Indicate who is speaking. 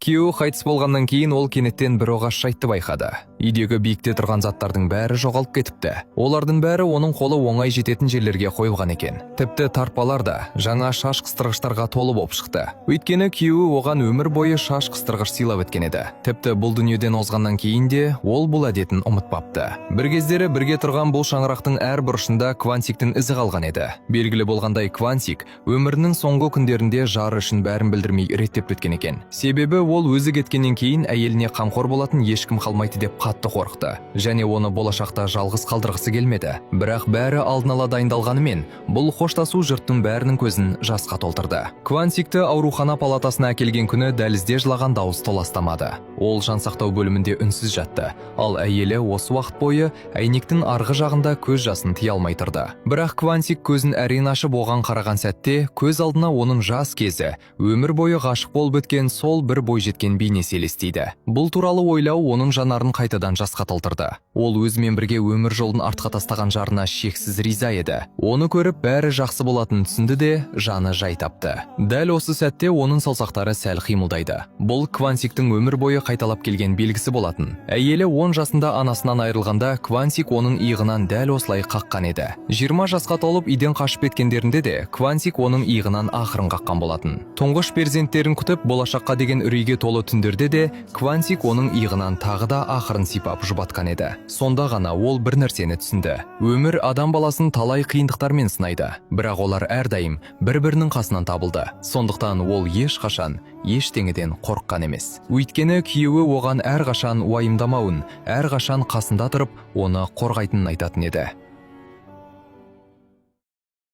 Speaker 1: Күйеуі қайтыс болғаннан кейін ол кенеттен бір оғаш жайтты байқады. Үйдегі биікте тұрған заттардың бәрі жоғалып кетіпті. Олардың бәрі оның қолы оңай жететін жерлерге қойылған екен. Тіпті тарпалар да жаңа шаш қыстырғыштарға толы болып шықты. Өйткені күйеуі оған өмір бойы шаш қыстырғыш сыйлап өткен еді. Тіпті бұл дүниеден озғаннан кейін де ол бұл әдетін ұмытпапты. Бір кездері бірге тұрған бұл шаңырақтың әр бұрышында Квантиктің ізі қалған еді. Белгілі болғандай Квантик өмірінің соңғы күндерінде жары үшін бәрін білдірмей реттеп өткен екен. Себебі ол өзі кеткеннен кейін әйеліне қамқор болатын ешкім қалмайды деп қатты қорықты. Және оны болашақта жалғыз қалдырғысы келмеді. Бірақ бәрі алдын ала дайындалғанымен, бұл қоштасу жұрттың бәрінің көзін жасқа толтырды. Квантикті аурухана палатасына әкелген күні дәлізде жылаған дауыс толастамады. Ол жансақтау бөлімінде үнсіз жатты. Ал әйелі осы уақыт бойы әйнектің арғы жағында көз жасын тия алмай тұрды. Бірақ Квантик көзін әрең ашып оған қараған сәтте, көз алдына оның жас кезі, өмір бойы ғашық болып өткен сол бір бойжеткен бейнесі елестейді. Бұл туралы ойлау оның жанарын қайтадан жасқа толтырды. Ол өзімен бірге өмір жолын артқа тастаған жарына шексіз риза еді. Оны көріп бәрі жақсы болатынын түсінді де жаны жай тапты. Дәл осы сәтте оның саусақтары сәл қимылдайды. Бұл Квантиктің өмір бойы қайталап келген белгісі болатын. Әйелі 10 жасында анасынан айырылғанда Квантик оның иығынан дәл осылай қаққан еді. 20 жасқа толып үйден қашып кеткендерінде де Квантик оның иығынан ақырын қаққан болатын. Тұңғыш перзенттерін күтіп болашаққа деген үрейге толы түндерде де Квантик оның иығынан тағы да ақырын сипап жұбатқан еді. Сонда ғана ол бір нәрсені түсінді. Өмір адам баласын талай қиындықтармен сынайды, бірақ олар әрдайым бір-бірінің қасынан табылды. Сондықтан ол ешқашан ештеңеден қорыққан емес. Өйткені күйеуі оған әрқашан уайымдамауын, әрқашан қасында тұрып, оны қорғайтынын айтатын еді.